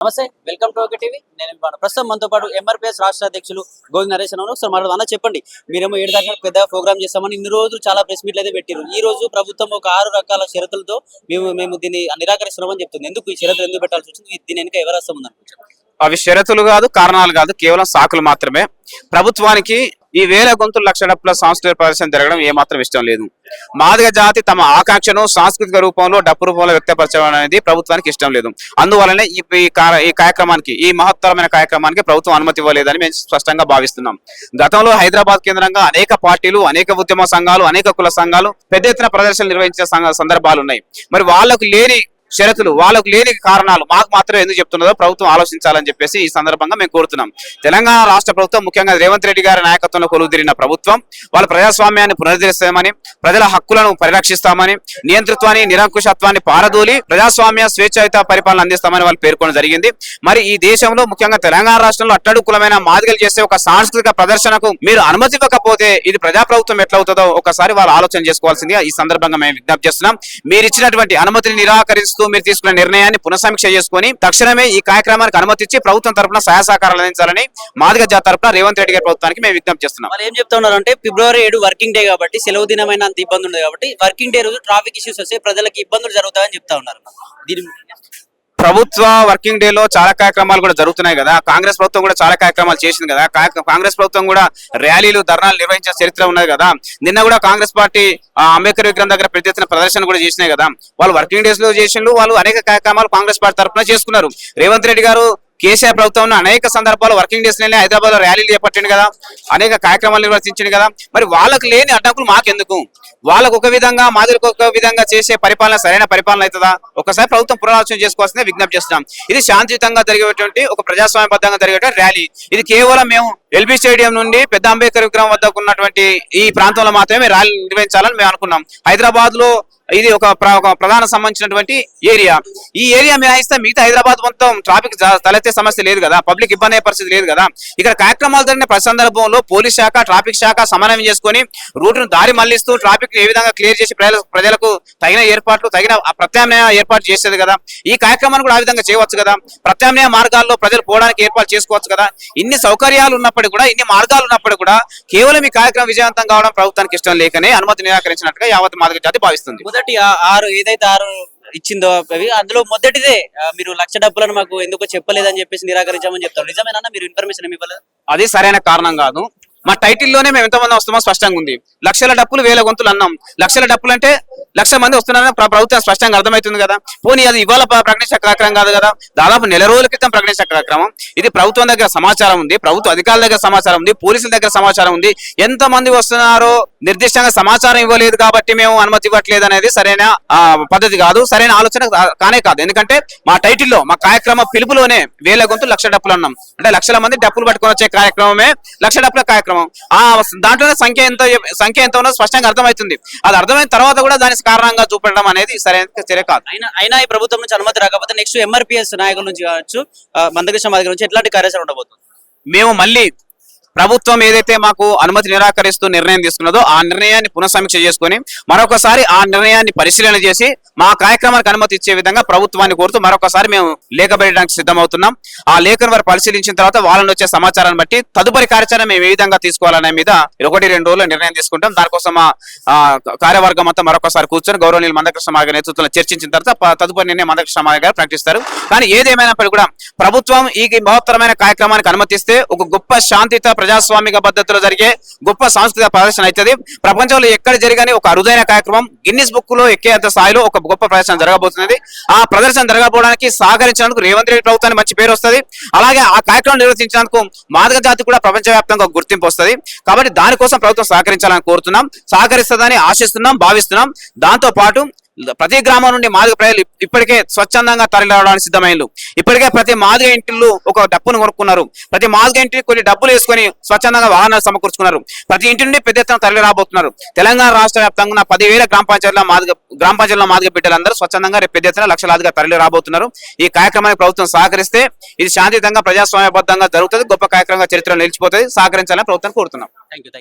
నమస్తే, welcome to okay TV. నేను ప్రస్తుతం మనతో పాటు ఎంఆర్పీఎస్ రాష్ట్ర అధ్యక్షులు గోవింద్ నరేష్ అన్నారు. ఒకసారి మాట అన్న చెప్పండి, మీరేమో 7 దాకా పెద్ద ప్రోగ్రామ్ చేస్తామని ఇన్ని రోజులు చాలా ప్రెస్ మీట్లు అయితే పెట్టారు. ఈ రోజు ప్రభుత్వం ఒక 6 రకాల షరతులతో మేము దీన్ని నిరాకరిస్తున్నామని చెప్తుంది. ఎందుకు ఈ షరతులు ఎందుకు పెట్టాల్సి వచ్చింది? దీని వెనుక ఎవరు వస్తాం అనుకుంటున్నారు? అవి షరతులు కాదు, కారణాలు కాదు, కేవలం సాకులు మాత్రమే. ప్రభుత్వానికి ఈ వేల గొంతుల లక్ష డప్పుల సాంస్కృతిక ప్రదర్శన జరగడం ఏమాత్రం ఇష్టం లేదు. మాదిగ జాతి తమ ఆకాంక్షను సాంస్కృతిక రూపంలో డప్పు రూపంలో వ్యక్తపరచడం అనేది ప్రభుత్వానికి ఇష్టం లేదు. అందువల్లనే ఈ కార్యక్రమానికి, ఈ మహత్తరమైన కార్యక్రమానికి ప్రభుత్వం అనుమతి ఇవ్వలేదని మేము స్పష్టంగా భావిస్తున్నాం. గతంలో హైదరాబాద్ కేంద్రంగా అనేక పార్టీలు, అనేక ఉద్యమ సంఘాలు, అనేక కుల సంఘాలు పెద్ద ఎత్తున ప్రదర్శనలు నిర్వహించే సందర్భాలు ఉన్నాయి. మరి వాళ్ళకు లేని షరతులు, వాళ్ళకు లేని కారణాలు మాకు మాత్రం ఎందుకు చెప్తున్నదో ప్రభుత్వం ఆలోచించాలని చెప్పేసి ఈ సందర్భంగా మేము కోరుతున్నాం. తెలంగాణ రాష్ట్ర ప్రభుత్వం, ముఖ్యంగా రేవంత్ రెడ్డి గారి నాయకత్వంలో కొలువుదీరిన ప్రభుత్వం వాళ్ళ ప్రజాస్వామ్యాన్ని పునరుద్ధరిస్తామని, ప్రజల హక్కులను పరిరక్షిస్తామని, నియంతృత్వాన్ని, నిరంకుశత్వాన్ని పారదూలి ప్రజాస్వామ్య స్వేచ్ఛాయుత పరిపాలన అందిస్తామని వాళ్ళు పేర్కొనడం జరిగింది. మరి ఈ దేశంలో, ముఖ్యంగా తెలంగాణ రాష్ట్రంలో అట్టడుకులమైన మాదిగలు చేసే ఒక సాంస్కృతిక ప్రదర్శనకు మీరు అనుమతి ఇవ్వకపోతే ఇది ప్రజాప్రభుత్వం ఎట్లవుతుందో ఒకసారి వాళ్ళు ఆలోచన చేసుకోవాల్సిందిగా ఈ సందర్భంగా మేము విజ్ఞప్తి చేస్తున్నాం. మీరు ఇచ్చినటువంటి అనుమతిని నిరాకరిస్తూ మీరు తీసుకున్న నిర్ణయాన్ని పునఃసమీక్ష చేసుకుని తక్షణమే ఈ కార్యక్రమానికి అనుమతి ఇచ్చి ప్రభుత్వం తరఫున సహాయ సహకారాలు అందించాలని మాదిగ జాతి తరఫున రేవంత్ రెడ్డి గారి ప్రభుత్వానికి మేము విజ్ఞప్తి చేస్తున్నాం. వాళ్ళు ఏం చెప్తా ఉన్నారంటే, ఫిబ్రవరి 7 వర్కింగ్ డే కాబట్టి, సెలవు దినమైన అంత ఇబ్బంది ఉంది కాబట్టి వర్కింగ్ డే రోజు ట్రాఫిక్ ఇష్యూస్ వస్తే ప్రజలకు ఇబ్బందులు జరుగుతాయని చెప్తా ఉన్నారు. దీని ప్రభుత్వ వర్కింగ్ డే లో చాలా కార్యక్రమాలు కూడా జరుగుతున్నాయి కదా. కాంగ్రెస్ ప్రభుత్వం కూడా చాలా కార్యక్రమాలు చేసింది కదా. కాంగ్రెస్ ప్రభుత్వం కూడా ర్యాలీలు, ధర్నాలు నిర్వహించిన చరిత్ర ఉన్నది కదా. నిన్న కూడా కాంగ్రెస్ పార్టీ అంబేద్కర్ విగ్రహం దగ్గర పెద్ద ఎత్తున ప్రదర్శన కూడా చేసినాయి కదా. వాళ్ళు వర్కింగ్ డేస్ లో చేసిండు, వాళ్ళు అనేక కార్యక్రమాలు కాంగ్రెస్ పార్టీ తరఫున చేసుకున్నారు. రేవంత్ రెడ్డి గారు కేసీఆర్ ప్రభుత్వం అనేక సందర్భాలు వర్కింగ్ డేస్ లోనే హైదరాబాద్ లో ర్యాలీలు చేపట్టింది కదా, అనేక కార్యక్రమాలు నిర్వర్తించింది కదా. మరి వాళ్ళకు లేని అడ్డంకులు మాకెందుకు? వాళ్ళకు ఒక విధంగా, మాదిరికి ఒక విధంగా చేసే పరిపాలన సరైన పరిపాలన అవుతుందా? ఒకసారి ప్రభుత్వం పునరాలోచన చేసుకోవాల్సిందే విజ్ఞప్తి చేస్తున్నాం. ఇది శాంతియుతంగా జరిగేటువంటి, ఒక ప్రజాస్వామ్యబద్ధంగా జరిగేటువంటి ర్యాలీ. ఇది కేవలం మేము ఎల్బీ స్టేడియం నుండి పెద్ద అంబేద్కర్ విగ్రహం వద్దకు ఉన్నటువంటి ఈ ప్రాంతంలో మాత్రమే ర్యాలీ నిర్వహించాలని మేము అనుకున్నాం. హైదరాబాద్ లో ఇది ఒక ప్రధాన సంబంధించినటువంటి ఏరియా. ఈ ఏరియా మినహాయిస్తే మిగతా హైదరాబాద్ మొత్తం ట్రాఫిక్ తలెత్తే సమస్య లేదు కదా, పబ్లిక్ ఇబ్బంది అయ్యే పరిస్థితి లేదు కదా. ఇక్కడ కార్యక్రమాలు జరిగిన ప్రతి సందర్భంలో పోలీస్ శాఖ, ట్రాఫిక్ శాఖ సమన్వయం చేసుకుని రూట్ను దారి మళ్లిస్తూ ట్రాఫిక్ ఏ విధంగా క్లియర్ చేసి ప్రజలకు తగిన ఏర్పాట్లు, తగిన ప్రత్యామ్నాయ ఏర్పాటు చేసేది కదా. ఈ కార్యక్రమాన్ని కూడా ఆ విధంగా చేయవచ్చు కదా. ప్రత్యామ్నాయ మార్గాల్లో ప్రజలు పోవడానికి ఏర్పాటు చేసుకోవచ్చు కదా. ఇన్ని సౌకర్యాలు ఉన్నప్పటికీ కూడా, ఇన్ని మార్గాలు ఉన్నప్పటికీ కూడా కేవలం ఈ కార్యక్రమం విజయవంతం కావడం ప్రభుత్వానికి ఇష్టం లేకనే అనుమతి నిరాకరించినట్టుగా యావత్ మాదిగ జాతి భావిస్తుంది. మొదటి 6 ఏదైతే 6 ఇచ్చిందో అవి, అందులో మొదటిదే మీరు 1,00,000 డబ్బులను మాకు ఎందుకో చెప్పలేదని చెప్పేసి నిరాకరించామని చెప్తారు. నిజమేనా? మీరు ఇన్ఫర్మేషన్ ఏమి ఇవ్వలేదు? అది సరైన కారణం కాదు. మా టైటిల్లోనే మేము ఎంతమంది వస్తామో స్పష్టంగా ఉంది. లక్షల డప్పులు, వేల గొంతులు అన్నాం. లక్షల డప్పులు అంటే 1,00,000 మంది వస్తున్నారని ప్రభుత్వం స్పష్టంగా అర్థమవుతుంది కదా. పోనీ అది ఇవాళ ప్రకటించే కార్యక్రమం కాదు కదా, దాదాపు నెల రోజుల క్రితం ప్రకటించే కార్యక్రమం. ఇది ప్రభుత్వం దగ్గర సమాచారం ఉంది, ప్రభుత్వ అధికారుల దగ్గర సమాచారం ఉంది, పోలీసుల దగ్గర సమాచారం ఉంది. ఎంత మంది వస్తున్నారో నిర్దిష్టంగా సమాచారం ఇవ్వలేదు కాబట్టి మేము అనుమతి ఇవ్వట్లేదు అనేది సరైన పద్ధతి కాదు, సరైన ఆలోచన కానే కాదు. ఎందుకంటే మా టైటిల్లో, మా కార్యక్రమ పిలుపులోనే వేల గొంతులు 1,00,000 డప్పులు అన్నాం. అంటే 1,00,000 మంది డప్పులు పట్టుకొని వచ్చే కార్యక్రమమే 1,00,000 డప్పుల కార్యక్రమం. దాంట్లోనే సంఖ్య ఎంత ఉన్నదో స్పష్టంగా అర్థమవుతుంది. అది అర్థమైన తర్వాత కూడా దాని కారణంగా చూపడం అనేది సరైన చర్య కాదు. అయినా ఈ ప్రభుత్వం నుంచి అనుమతి రాకపోతే నెక్స్ట్ ఎంఆర్పీఎస్ నాయకుల నుంచి కావచ్చు, మందకృష్ణ మాదిగ నుంచి ఎట్లాంటి కార్యాచరణ ఉండబోతుంది? మేము మళ్ళీ ప్రభుత్వం ఏదైతే మాకు అనుమతి నిరాకరిస్తూ నిర్ణయం తీసుకున్నదో ఆ నిర్ణయాన్ని పునఃసమీక్ష చేసుకుని మరొకసారి ఆ నిర్ణయాన్ని పరిశీలన చేసి మా కార్యక్రమానికి అనుమతి ఇచ్చే విధంగా ప్రభుత్వాన్ని కోరుతూ మరొకసారి మేము లేఖ పెట్టడానికి సిద్ధమవుతున్నాం. ఆ లేఖను వారు పరిశీలించిన తర్వాత వాళ్ళని వచ్చే సమాచారాన్ని బట్టి తదుపరి కార్యాచరణ మేము ఏ విధంగా తీసుకోవాలనే మీద 1-2 రోజుల్లో నిర్ణయం తీసుకుంటాం. దానికోసం మా కార్యవర్గం అంతా మరొకసారి కూర్చొని గౌరవనీయులు మందకృష్ణ మాదిగ నేతృత్వంలో చర్చించిన తర్వాత తదుపరి నిర్ణయం మందకృష్ణ మాదిగ గారు ప్రకటిస్తారు. కానీ ఏదేమైనప్పటికీ కూడా ప్రభుత్వం ఈ మహత్తరమైన కార్యక్రమానికి అనుమతిస్తే ఒక గొప్ప శాంతియుత ప్రజాస్వామిక పద్ధతిలో జరిగే గొప్ప సాంస్కృతిక ప్రదర్శన అవుతుంది. ప్రపంచంలో ఎక్కడ జరిగని ఒక అరుదైన కార్యక్రమం, గిన్నిస్ బుక్ లో ఎక్కేంత స్థాయిలో ఒక గొప్ప ప్రదర్శన జరగబోతున్నది. ఆ ప్రదర్శన జరగబోవడానికి సహకరించినందుకు రేవంత్ రెడ్డి ప్రభుత్వానికి మంచి పేరు వస్తుంది. అలాగే ఆ కార్యక్రమం నిర్వహించినందుకు మాదిగ జాతి కూడా ప్రపంచవ్యాప్తంగా ఒక గుర్తింపు వస్తుంది. కాబట్టి దానికోసం ప్రభుత్వం సహకరించాలని కోరుతున్నాం, సహకరిస్తుందని ఆశిస్తున్నాం, భావిస్తున్నాం. దాంతో పాటు ప్రతి గ్రామం నుండి మాదిగ ప్రజలు ఇప్పటికే స్వచ్ఛందంగా తరలి రావడానికి సిద్ధమైనలు. ఇప్పటికే ప్రతి మాదిగ ఇంటిల్లో ఒక డప్పును కొనుక్కున్నారు. ప్రతి మాదిగ ఇంటికి కొన్ని డబ్బులు వేసుకొని స్వచ్ఛందంగా వాహనాలు సమకూర్చుకున్నారు. ప్రతి ఇంటి నుండి పెద్ద ఎత్తున తరలి రాబోతున్నారు. తెలంగాణ రాష్ట్ర వ్యాప్తంగా ఉన్న 10,000 గ్రామ పంచాయతీల మాదిగ బిడ్డలందరూ స్వచ్ఛందంగా పెద్ద ఎత్తున లక్షలాదిగా తరలి రాబోతున్నారు. ఈ కార్యక్రమానికి ప్రభుత్వం సహకరిస్తే ఇది శాంతియుతంగా ప్రజాస్వామ్యబద్ధంగా జరుగుతుంది, గొప్ప కార్యక్రమంగా చరిత్రలో నిలిచిపోతుంది. సహకరించాలని ప్రభుత్వం కోరుతున్నాం. Thank you.